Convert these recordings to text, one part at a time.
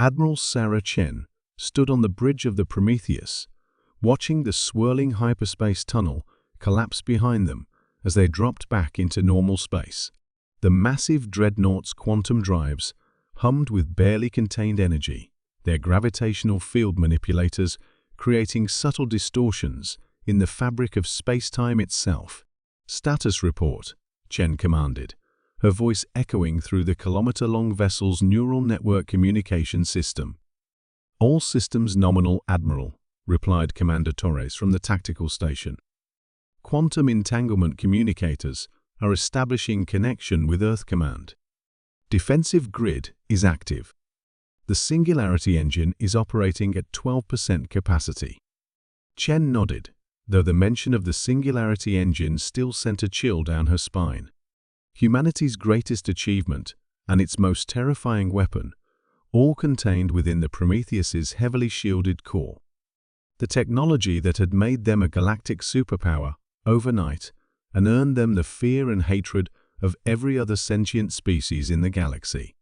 Admiral Sarah Chen stood on the bridge of the Prometheus, watching the swirling hyperspace tunnel collapse behind them as they dropped back into normal space. The massive dreadnought's quantum drives hummed with barely contained energy, their gravitational field manipulators creating subtle distortions in the fabric of space-time itself. "Status report," Chen commanded, her voice echoing through the kilometer-long vessel's neural network communication system. "All systems nominal, Admiral," replied Commander Torres from the tactical station. "Quantum entanglement communicators are establishing connection with Earth Command. Defensive grid is active. The Singularity engine is operating at 12% capacity." Chen nodded, though the mention of the Singularity engine still sent a chill down her spine. Humanity's greatest achievement and its most terrifying weapon, all contained within the Prometheus's heavily shielded core. The technology that had made them a galactic superpower overnight and earned them the fear and hatred of every other sentient species in the galaxy.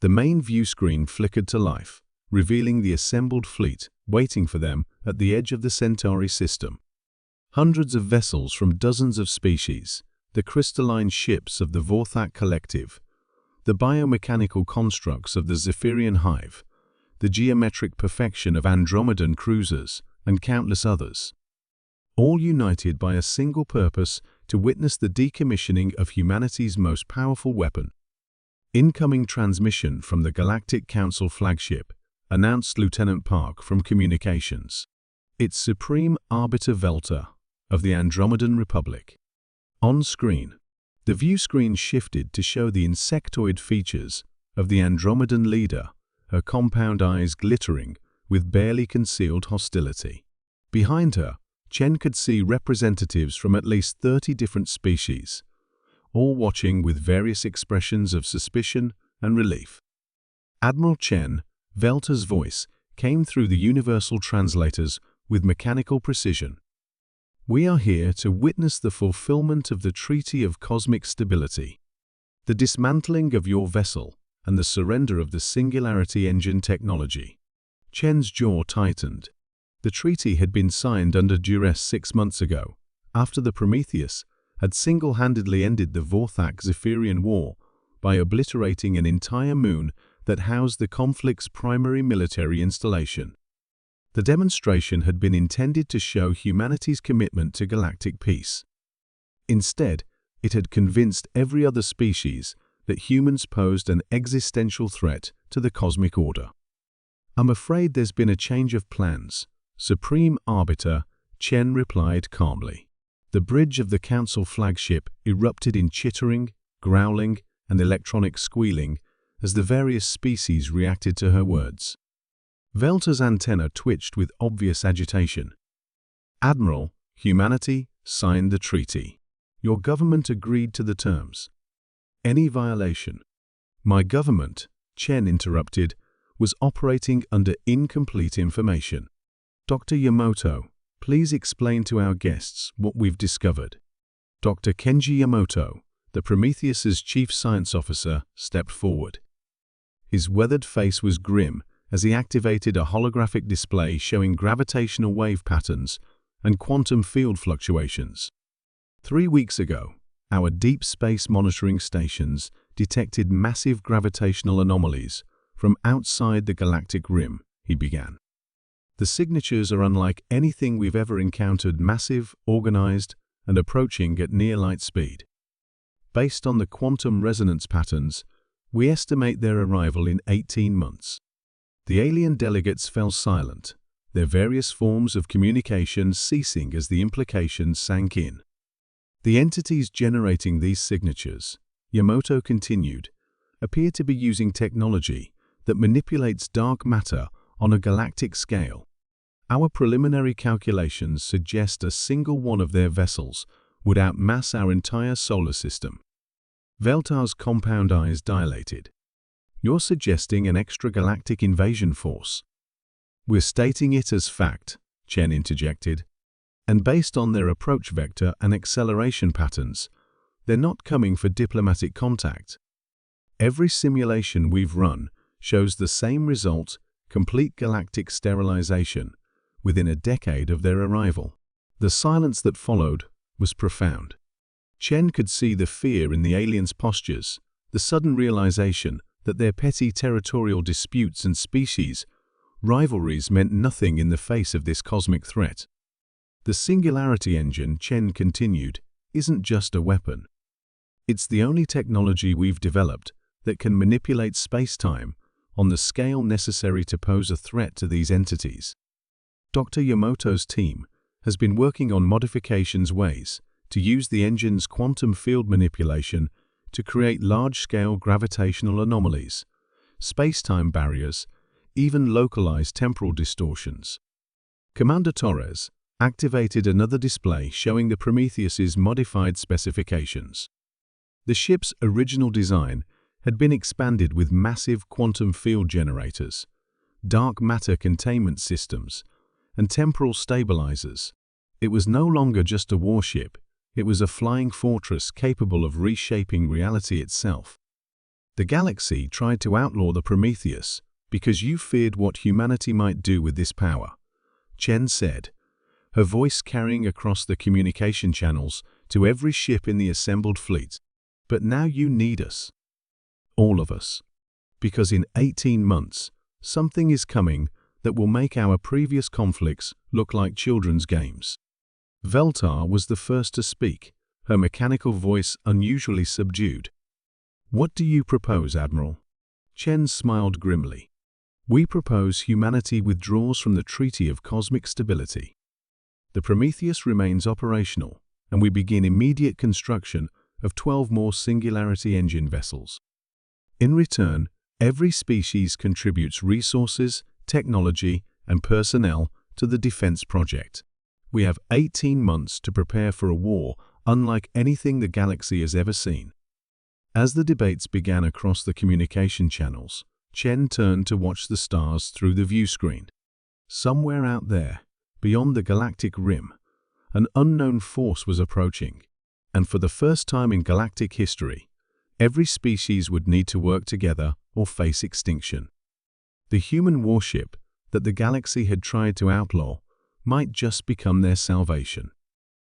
The main view screen flickered to life, revealing the assembled fleet waiting for them at the edge of the Centauri system. Hundreds of vessels from dozens of species, the crystalline ships of the Vorthak Collective, the biomechanical constructs of the Zephyrian Hive, the geometric perfection of Andromedan cruisers, and countless others. All united by a single purpose to witness the decommissioning of humanity's most powerful weapon. "Incoming transmission from the Galactic Council flagship," announced Lieutenant Park from Communications. "It's Supreme Arbiter Velta of the Andromedan Republic." On screen, the view screen shifted to show the insectoid features of the Andromedan leader, her compound eyes glittering with barely concealed hostility. Behind her, Chen could see representatives from at least 30 different species, all watching with various expressions of suspicion and relief. Admiral Chen, Velta's voice, came through the universal translators with mechanical precision. "We are here to witness the fulfillment of the Treaty of Cosmic Stability, the dismantling of your vessel, and the surrender of the Singularity engine technology." Chen's jaw tightened. The treaty had been signed under duress 6 months ago, after the Prometheus had single-handedly ended the Vorthak-Zephyrian War by obliterating an entire moon that housed the conflict's primary military installation. The demonstration had been intended to show humanity's commitment to galactic peace. Instead, it had convinced every other species that humans posed an existential threat to the cosmic order. "I'm afraid there's been a change of plans, Supreme Arbiter," Chen replied calmly. The bridge of the Council flagship erupted in chittering, growling, and electronic squealing as the various species reacted to her words. Velta's antenna twitched with obvious agitation. "Admiral, humanity signed the treaty. Your government agreed to the terms. Any violation—" "My government," Chen interrupted, "was operating under incomplete information. Dr. Yamato, please explain to our guests what we've discovered." Dr. Kenji Yamato, the Prometheus's chief science officer, stepped forward. His weathered face was grim as he activated a holographic display showing gravitational wave patterns and quantum field fluctuations. 3 weeks ago, our deep space monitoring stations detected massive gravitational anomalies from outside the galactic rim, he began. "The signatures are unlike anything we've ever encountered, massive, organized, and approaching at near light speed. Based on the quantum resonance patterns, we estimate their arrival in 18 months. The alien delegates fell silent, their various forms of communication ceasing as the implications sank in. The entities generating these signatures," Yamato continued, "appear to be using technology that manipulates dark matter on a galactic scale. Our preliminary calculations suggest a single one of their vessels would outmass our entire solar system." Velta's compound eyes dilated. "You're suggesting an extragalactic invasion force?" "We're stating it as fact," Chen interjected. "And based on their approach vector and acceleration patterns, they're not coming for diplomatic contact. Every simulation we've run shows the same result, complete galactic sterilization, within a decade of their arrival. The silence that followed was profound. Chen could see the fear in the aliens' postures, the sudden realization that their petty territorial disputes and species rivalries meant nothing in the face of this cosmic threat. The Singularity Engine, Chen continued, isn't just a weapon. It's the only technology we've developed that can manipulate space-time on the scale necessary to pose a threat to these entities. Dr. Yamamoto's team has been working on modifications ways to use the engine's quantum field manipulation to create large-scale gravitational anomalies, space-time barriers, even localized temporal distortions. Commander Torres activated another display showing the Prometheus's modified specifications. The ship's original design had been expanded with massive quantum field generators, dark matter containment systems, and temporal stabilizers. It was no longer just a warship, it was a flying fortress capable of reshaping reality itself. The galaxy tried to outlaw the Prometheus because you feared what humanity might do with this power, Chen said, her voice carrying across the communication channels to every ship in the assembled fleet. But now you need us. All of us. Because in 18 months, something is coming that will make our previous conflicts look like children's games. Veltar was the first to speak, her mechanical voice unusually subdued. What do you propose, Admiral? Chen smiled grimly. We propose humanity withdraws from the Treaty of Cosmic Stability. The Prometheus remains operational, and we begin immediate construction of 12 more Singularity Engine vessels. In return, every species contributes resources, technology, and personnel to the defense project. We have 18 months to prepare for a war unlike anything the galaxy has ever seen. As the debates began across the communication channels, Chen turned to watch the stars through the view screen. Somewhere out there, beyond the galactic rim, an unknown force was approaching, and for the first time in galactic history, every species would need to work together or face extinction. The human warship that the galaxy had tried to outlaw might just become their salvation.